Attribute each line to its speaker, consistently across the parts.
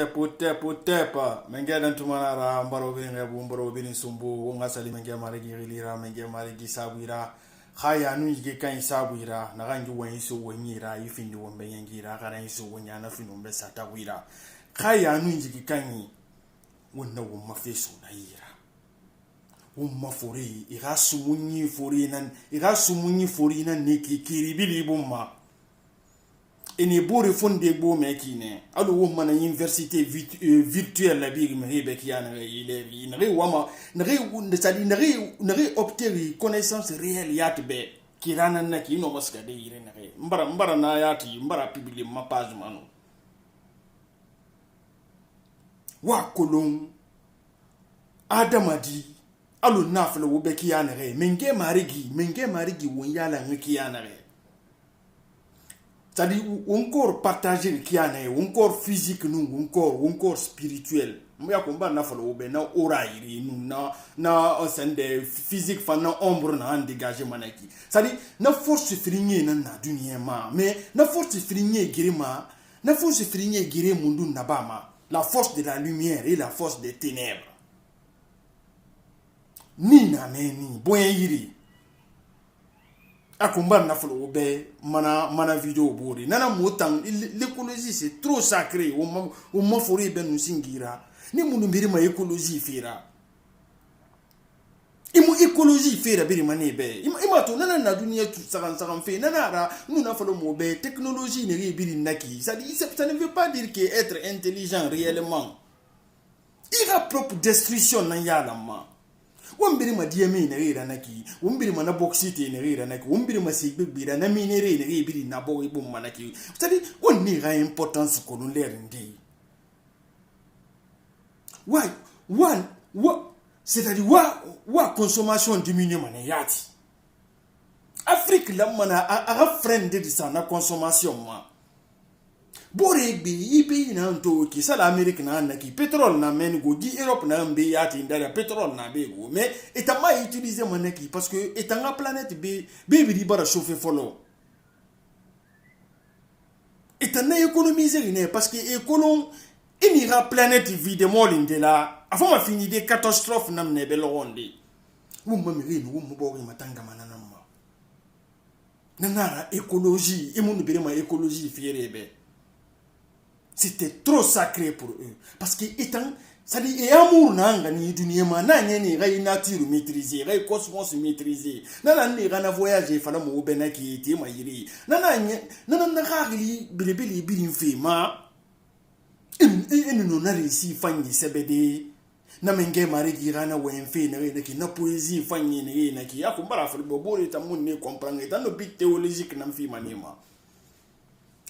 Speaker 1: putepa menge dan tumanara mbaro binga bumbaro bin sumbu wonga sali menge marigi lira menge marigi sabira khaya nu yige kan sabira na ganji wani so wanyira yifindi wombe yangira kana yiso wanya na finu mbe sata wira khaya nu yige kan wonna wumma feso na yira wumma fori igasumunyi fori nan neki kiribili bumma ene bore fonde bo mekine alu wo mana université virtuelle la big me be kiana ile nare wama nare obtenir connaissance réelle yatbe kirana na kino maska de ire nare mbara na yati mbara publier ma page manu wa kolon adamadi alu nafle wo be kiana re menge marigi won yala ngikiana re. C'est-à-dire, un corps partagé qui a un corps physique, un corps spirituel. Moi, je na falo be na orairi na sende physique fa na ombre na dégagé manaki. C'est-à-dire, na force frinye na dunia ma, mais na force frinye girima, na force frinye gire mundu nabama, la force de la lumière et la force des ténèbres. Ni na meni boyiri. Akumba na folo be mana vidéo bori nana motan l'écologie c'est trop sacré o mo fori ben nusingira ni mundu mbiri ma écologie fera imu écologie fera biri mane be ima to nana na dunia tout sagan fe nana ra nous na folo mo be technologie ne biri naki ça ne veut pas dire que être intelligent réellement il a propre destruction na yalama wombiri ma diame na rira naki wombiri ma na boxite na rira naki wombiri ma sigbe bira na minere na ribiri na bo ibu manaki c'est-à-dire on ni ra importance ko no ler ndi c'est-à-dire wa consommation diminue mana yati Afrique la mana a friend de ça na consommation ma bore be ibe na nto ki sala Amerique na naki pétrole na men go di Europe na mbe yati ndara pétrole na be go mais etama utiliser manaki parce que etanga planète be di bara chauffer follow etana économiser ne parce que économ inira planète vide molinde la avant ma fini des catastrophes nam ne be londe wo mamiri no wo mbori matanga manana ma nanara écologie et mon bere ma écologie fierebe. C'était trop sacré pour eux. Parce que étant, ça dit, et amour n'anga ni dunia ma na ni ray nature maîtrisée, ray cosmos maîtrisé. Nana ni rana voyager fala mo bena ki ete ma yiri. Nana ragli bilibili bilin fe ma. No na réussi fanyi sebede. Na menge mari girana wen fe na ki na poésie fanyi ne na ki akumbara fo bobo eta mun ne comprendre dans le but théologique na fi manima.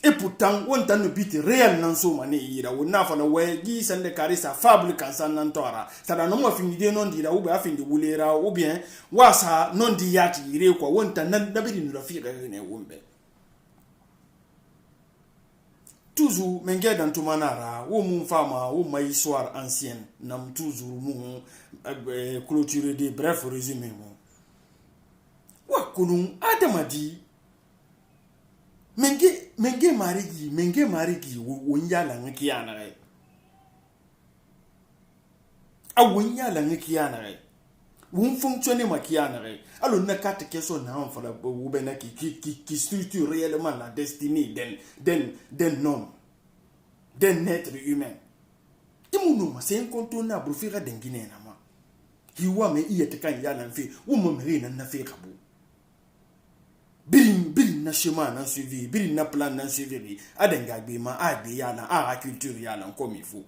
Speaker 1: Et pourtant, on t'a ne bite réel nan so mane ira on na fa na we gi sande kari sa fable kan san nan tora ça da no mo fini de non dira ou ba fini wulera ou bien wa sa non di yati ire kwa on t'a na bidi no fi ne wombe toujours menge dans tout manara ou mon fama ou ma histoire ancienne nam toujours mon clôturer des bref résumé mon wa kunun adamadi menge marigi wonyala ngikiyana re a wonyala ngikiyana re won fonctionner makiyana re alors na carte question na on fala bo bena qui structure réellement la destinée d'un homme d'un être humain imuno ma c'est incontournable fira dengine na ma hiwa me iyete kan yala mfi wo mo mere na fe kabu birin na chemin na suivi birin na plan na suivi adenga be ma ade yana a culture yana comme il faut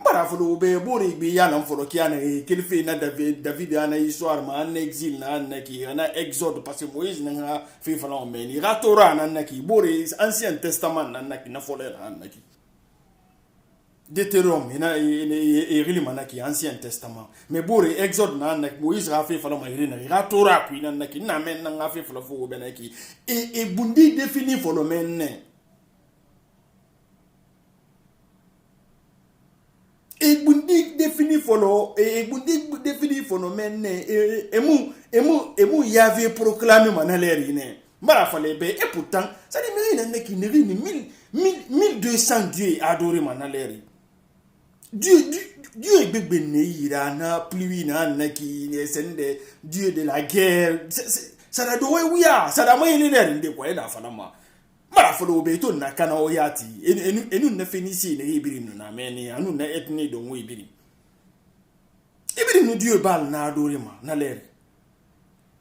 Speaker 1: bara folo be bore be yana folo kiana kelfe na David ana histoire ma en exil na naki ana exode parce que Moïse na fait fala meni ratora na naki bore ancien testament na naki na folo na naki Deutéronome et Rilimana ancien testament mais bore exode na nak Moïse a fait fala ma irina ratora ku na naki na men na fait fala fo benaki et bundi défini folo men et bundi défini folo men emu y avait proclamé manalerine Mbara fallait be et pourtant ça dit mais qui ne 1200 dieux adoré manaleri. Dieu est bébé ira na pluie na qui sende Dieu de la guerre. Ça da do we ya, ça da mai ne ne ko na fana ma. Mbara fallait be to na kana oyati. Enu na fenisi ne ibiri na meni anu na etni do we ibiri. Ibiri no Dieu bal na adoré ma na leri.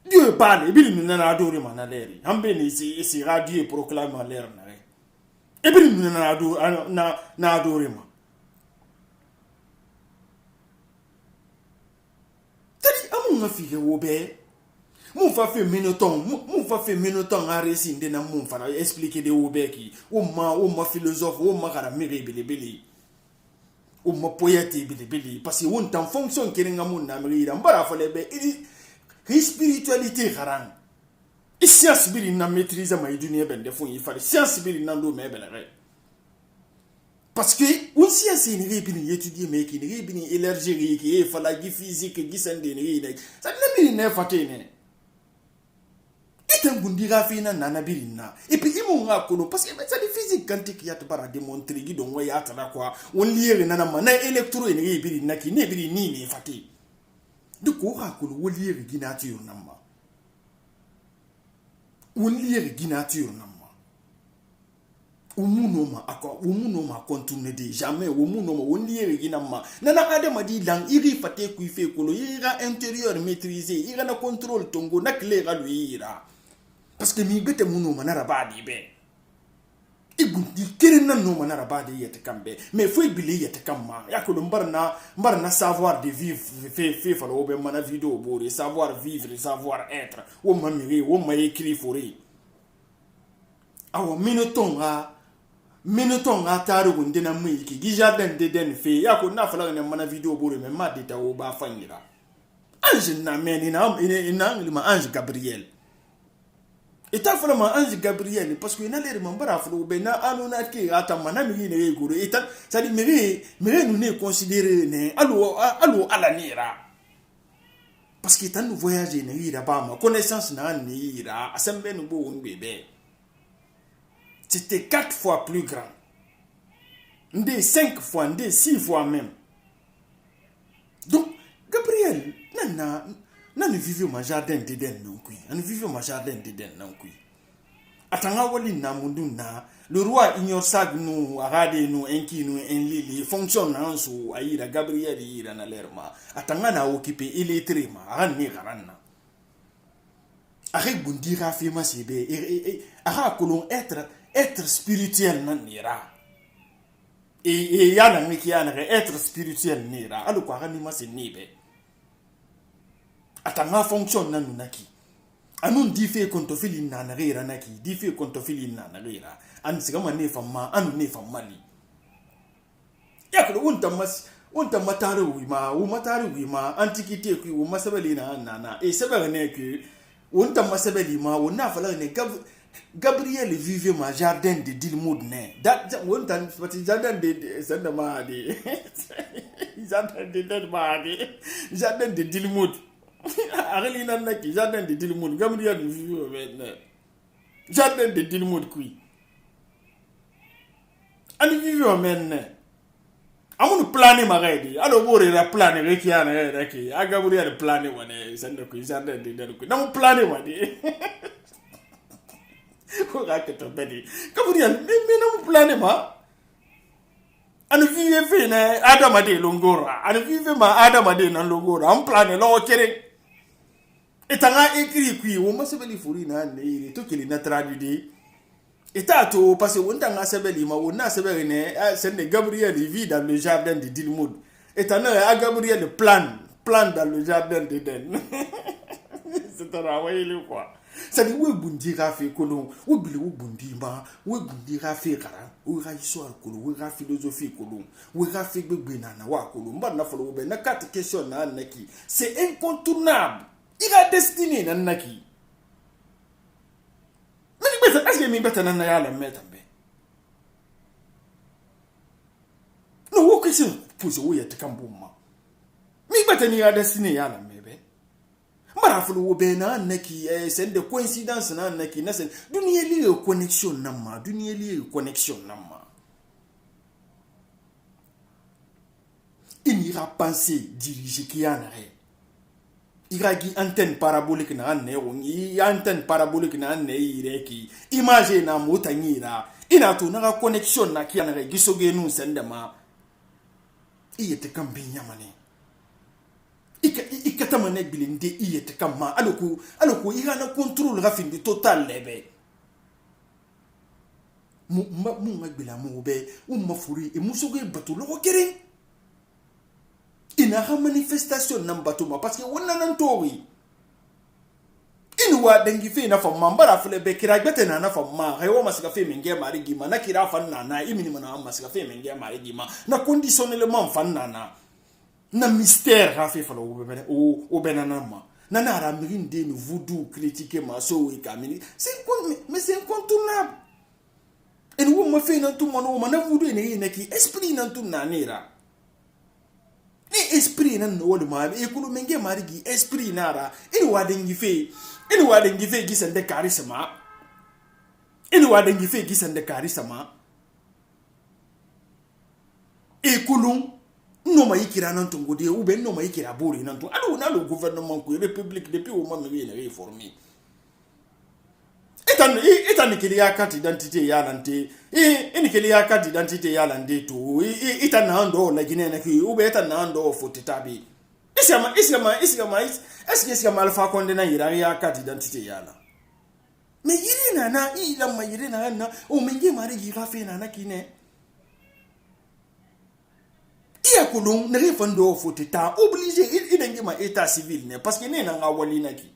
Speaker 1: Dieu parle, et puis nous n'en adorons pas l'air. En béni, c'est Dieu proclame l'air. Et puis nous n'en adorons pas. C'est-à-dire, à mon fille, Robert, mon fait minuton à réciter de mon frère, expliquer de Robert qui, ma philosophe, ma caramel, belé, ma poète, belé, parce que on t'en fonction qui est en mon âme, en bas, il spiritualité garant. Et science biri na maîtrise ma dunia ben de fond il fallait science biri na do me belere. Parce que on science ni biri étudier mais qui ni biri énergie qui fallait physique qui sende ni ça ne biri ne fatene. Et un bundira fina na biri na. Et puis il m'a kono parce que ça des physique quantique y a te para démontrer qui donc ya ta quoi. On lire na na électro ni biri na qui ne biri ni fatene. De quoi que le lire qui nature nama. On lire qui nature nama. Umunoma akwa umunoma contourner de jamais umunoma on lire qui nama. Nana adama di lang iri fate kuife kolo ira intérieur maîtrisé ira na contrôle tongo na clair lui ira. Parce que mi bete munoma na rabadi be. Ibundi kerena no manara bade yete kambe mais faut ibili yete kamma yakolo mbarna savoir de vivre fait falo be mana vidéo bore savoir vivre savoir être o mamiri o ma écrit fori awo minuton a taru gundena mwiki gijardin de den fe yakolo na fala ne mana vidéo bore mais ma deta o ba fanira ange na meni na ma ange Gabriel. Et t'as vraiment Ange Gabriel parce que n'a l'air membra flo be na anona ki ata manami ne guru et ça dit mais nous ne considérer ne allo ala nira parce que tant nous voyager ne ira ba ma connaissance na ni ira asembe no bo bébé c'était 4 fois plus grand ndé 5 fois ndé 6 fois même donc Gabriel nana vivre au jardin d'Éden non kui on vivre au jardin d'Éden non kui atanga wali na mundu na le roi ignore ça nous arade nous enki nous enlili fonctionne en so aira Gabriel ira na lerma atanga na occupé illettré ma ranni garanna avec bundira fima sebe et ara kolon être spirituel nan nira et yana miki yana être spirituel nira alors quoi ranima c'est nibe atanga fonction nanu naki anun dife kontofili na nagera naki dife kontofili na nagera an sigama ne famma anu ne famali yakolo unta mataru wima antiquité ku masabeli na e sabere ne ku unta masabeli ma wona fala ne Gabriel vivait ma jardin de Dilmoud ne unta pati jardin de sanda ma de jardin de Dilmoud Areli nanaki jardin de Dilmoud Gabriel vivait maintenant jardin de Dilmoud kui ani vivait maintenant amun planer magadi alo bore la planer reki ana reki a Gabriel planer wane sanda kui jardin de Dilmoud na planer wadi ko raketo bedi Gabriel mais na planer ma anu vivait fe na Adamade longora anu vivait ma Adamade na longora am planer lo kere. Et t'as écrit qui on m'a sebeli furi na ne to kili na traduit et t'as to parce que on t'a sebeli ma on a sebeli ne c'est de Gabriel vit dans le jardin de Dilmoud et t'as à Gabriel le plan dans le jardin d'Éden c'est un envoyé le quoi ça dit oui bundi rafi kolon oui bili oui bundi ma oui bundi rafi kara oui ra histoire kolon oui ra philosophie kolon oui ra fi gbegbe na wa kolon ba na folo be na 4 questions na naki c'est incontournable. Il a destiné nanaki. Mais est-ce que mi beta nana ya la metambe? No wo question pose wo yete kambuma. Mi beta ni a destiné ya la mebe. Mara mbara fulu be na neki c'est de coïncidence na neki na sen dunia li connexion namma dunia li connexion namma. Il ira penser diriger qui en arrêt. Il ira gi antenne parabolique na ne on antenne parabolique na ne ire ki image na motanyira ina to na connexion na ki en arrêt gisoge nu sendema iyete kambinya mane ikata mane bilinde iyete kama aloko ira na contrôle rafindi total lebe mu ngabila mu be mafuri e musoge batulo ko kere ina ha manifestation nan batuma parce que wannan nan tori inwa dangi fe na famma mbara fule be kira gbete na famma rewo masika fe menge mari gima na kira fan na imini mana masika fe menge mari gima na conditionnellement fan na mystère ha fe falo o benanama na na ramirin de nous voodoo critiquer ma so e kamini mais c'est incontournable et nous me fait nan tout mono mana voodoo ne ki esprit nan tout nanera ni esprit nan no ma e kulu menge mari gi esprit nara ina wadengi fe gisande karisma e kulu no ma yikira nan tungo de ou ben no ma yikira bori nan to alo na le gouvernement ko république depuis au moment ne réformer etan kili ya carte d'identité ya lante ni kili ya carte d'identité ya lande to etan na ndo la Guinée na ki ou ben etan na ndo fote tabi est-ce que Alpha Condé na ya carte d'identité ya la mais yiri na ila ma yiri na o menge mari gi rafe na kine iya kulung na refando fote ta obligé il dengi ma état civil ne parce que ne na ngawali na ki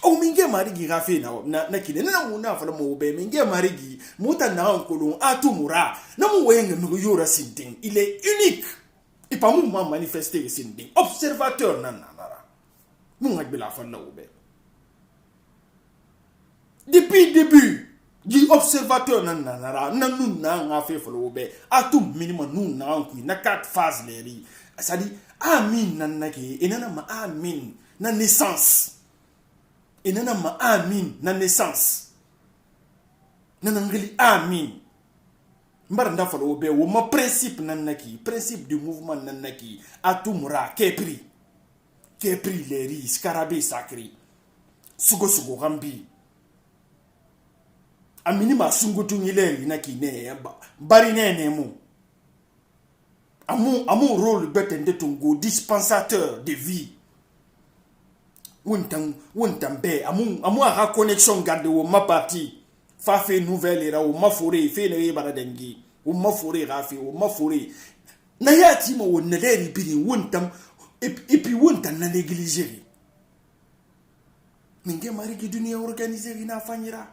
Speaker 1: o minge marigi rafe na kine na muna fala mo be minge marigi muta na onkolon atumura na mu wenge mi yora sinting il est unique et pas mu manifester sinting observateur nanara mu ngabila fala obe depuis début di observateur nanara na nu na ngafe fala obe atum minimum nu na onku na 4 phases leri ça dit amin nanaki enana ma amin na naissance et nana ma amin na naissance nana ngeli amin mbara ndafa lo be wo ma principe nanaki principe du mouvement nanaki atumura kepri leri scarabée sacré sugo rambi amini ma sungo tungileri naki ne bari ne mu amu rôle betende tungo dispensateur de vie wuntam be amu a connexion garde wo ma parti fa fe nouvelle era wo ma foré fe ne bara dengi wo ma foré rafi wo ma foré na yati mo wonne leri biri wuntam et puis wuntam na négliger minge mari ki dunia organiser ina fanyira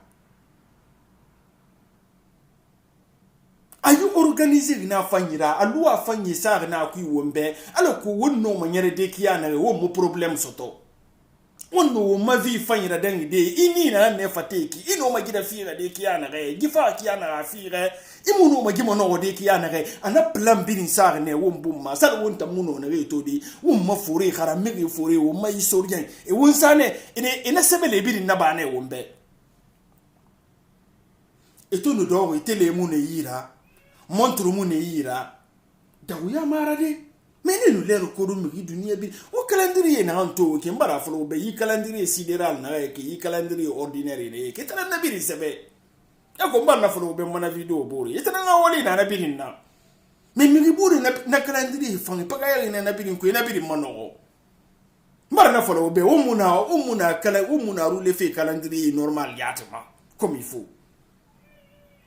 Speaker 1: ayu organiser ina fanyira alu afanyi sa na ku wombe alako wonno mo nyere de kiana wo mo problème soto wonno ma vie fanyira dangi de ini na ne fateki ino ma gida fira de kiana re gifa kiana rafire imuno ma gimo no de kiana re ana plan bin sar ne wombumma sal wonta muno na re to di womma fure khara mege fure wo ma historien e wonsane ina sebele bin na ba ne wombe e to no do tele mu ne yira montre mu ne yira dawuya marade mais nous les recordons qui dunia bi o calendrier na anto ke mbara flo be yi calendrier sidéral na ke yi calendrier ordinaire ne ke tan na biri sebe ya ko mbara flo be mona video bori tan na wali na biri na mais mi bori na calendrier fan pa ga na biri ko na biri mono mbara na flo be o muna rouler fait calendrier normal yatma comme il faut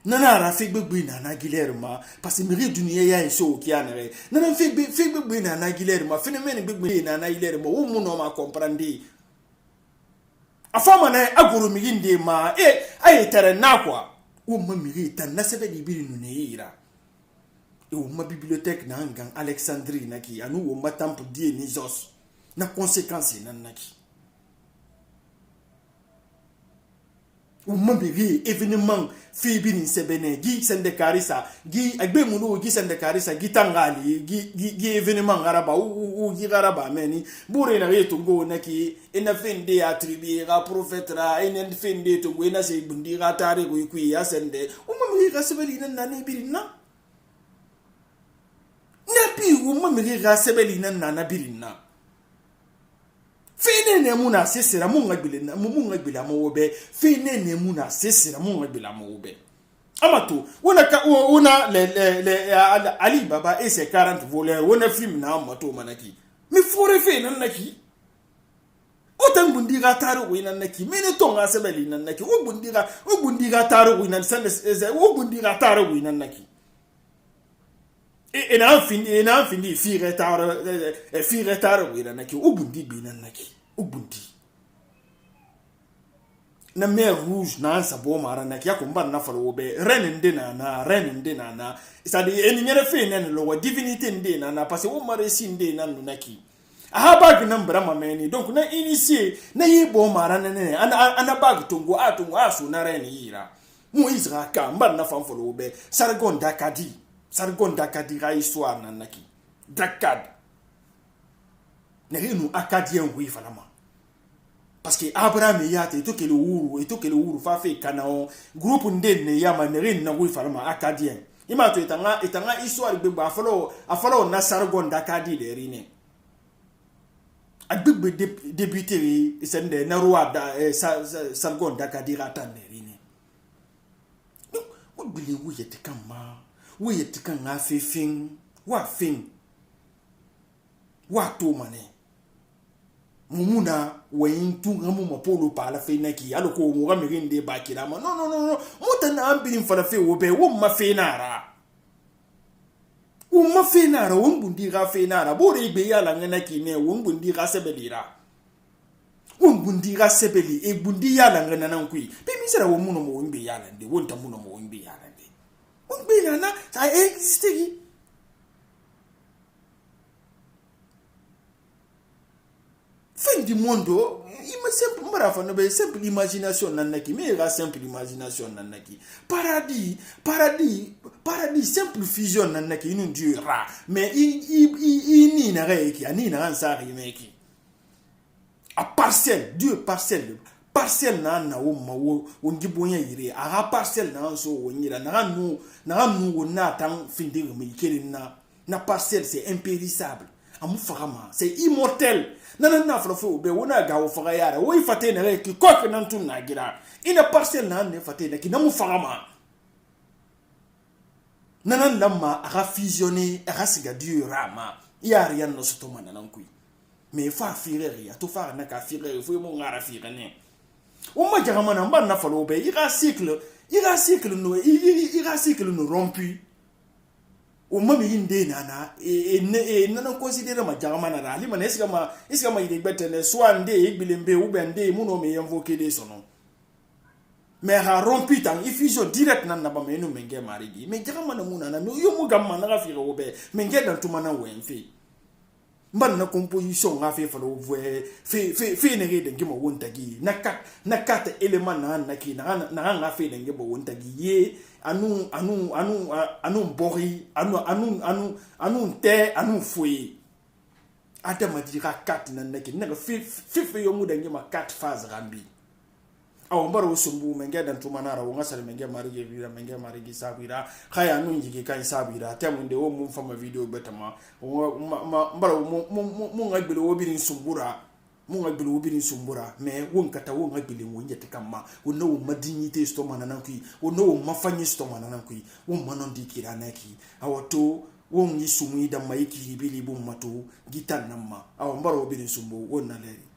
Speaker 1: nana ra fe gbegbe na Guilherme parce que mi dunia ya so ki anere nana fe gbegbe na Guilherme phénomène gbegbe na Guilherme wo mu no ma comprendre afama na agoro mi inde ma ay tere na kwa wo ma mi tan na sebe di biri no ne ira e wo ma bibliothèque na ngang Alexandrie na ki anu wo ma temple Dionysos na conséquence na naki ou mambiri événement fibini sebene gi sende karisa gi agbe munu gi sende karisa gi tangali gi événement araba ou gi araba meni bure na yeto go naki ena fende attribuer ra prophète ra ena fende to go ena se bundi ra tare go ku ya sende ou mambiri ga sebeli na ne birina nabi ou mambiri ga sebeli na birina fene ne muna sesera munga gbile munga gbile amobe fene ne muna sesera munga gbile amobe amato wona le Ali Baba et ses 40 voleurs wona film na amato manaki mi fore fe nan naki otan bundira taro wina naki mene tonga sebeli nan naki o bundira taro wina sande o bundira taro wina naki et en fini fire tard wira naki ubundi bina naki ubundi na mer rouge na ansa bo mara naki yakumba na falo be renende na ça dit en nyere fe nen lo divinité nde na parce que o mare sinde na naki aha bag na mbra mameni donc na initier na yibo mara nene ana bag tungu asu na ren yira mo isra ka mba na fam falo be sargon dakadi ra histoire nanaki dakad nerinu akadien wi falama parce que Abraham yate to kele uru fa fe kanao groupe ndenne yama nerin na wi falama akadien ima to itanga histoire be ba afalo na sargon dakadi de rine agbegbe débuter sende na roi sargon dakadi ratan de rine no wo bile wo yete kama wo yete kan afi fin wa to mane mumuna wayin tunga mu mapolo pala fe naki aloko mo ga mirinde bakira ma no mutana ambirin fala fe wo be wo ma fe nara wo mbundi ga fe nara bore igbe yala ngana ki ne wo mbundi ga sebelira wo mbundi ga sebeli e bundi yala ngana nan kui be mi sera wo muno mo ngbe yala nde wo ntamuno mo ngbe yala nde wo ngbe yala ça existe. Fin du monde, il me simple marathon, simple imagination nanaki, mais il y a simple imagination nanaki. Paradis, simple fusion nanaki, il nous dira, mais il n'y n'a rien qui, il n'y n'a rien qui. A parcelle, Dieu parcelle na wo ngibonya yire, a parcelle na so wonyira, na nu na tan fin de me na parcelle c'est impérissable. Amu farama, c'est immortel. Na flofo be wona ga wo faga yara wo ifate na ki kok nan tun na gira ina parcel na ne fate na ki na mu farama nanan lamma aga fusionner aga siga du rama ya rien no soto manan kui mais fa firer ya to fa na ka firer fo mo ngara firer ne o ma jaga mana mba na falo be ira cycle no rompu o mami inde nana nana considérer ma jama na ali man eska ma ide betene swande igbilembe ubende muno me invoquer des sonon mais ha rompi tan ifusion direct nan na ba me no menge marigi mais jama na muna na yo mu gamma na rafira obe menge dan tuma na wenfe mban na composition nga fe falo voe fe ne rede ngimo wontagi na kat element na ki na nga fe ne ngimo wontagi ye anu bori anu te anu fouye atama dira kat na neki na fe yo mu da ngima kat phase rambi aw mbaro sumbu menge dan tumanara wo ngasal menge marigi sabira khaya nu njigi kan sabira temunde wo mu fama video betama mbaro mu ngagbele wo birin sumbura mais won kata wo ngagbele wo nyete kama wo no madignité stoma nananki wo no mafanyi stoma nananki wo manon dikira naki awoto wo ngi sumi da maiki bili bum mato gitan namma aw mbaro birin sumbu won na leri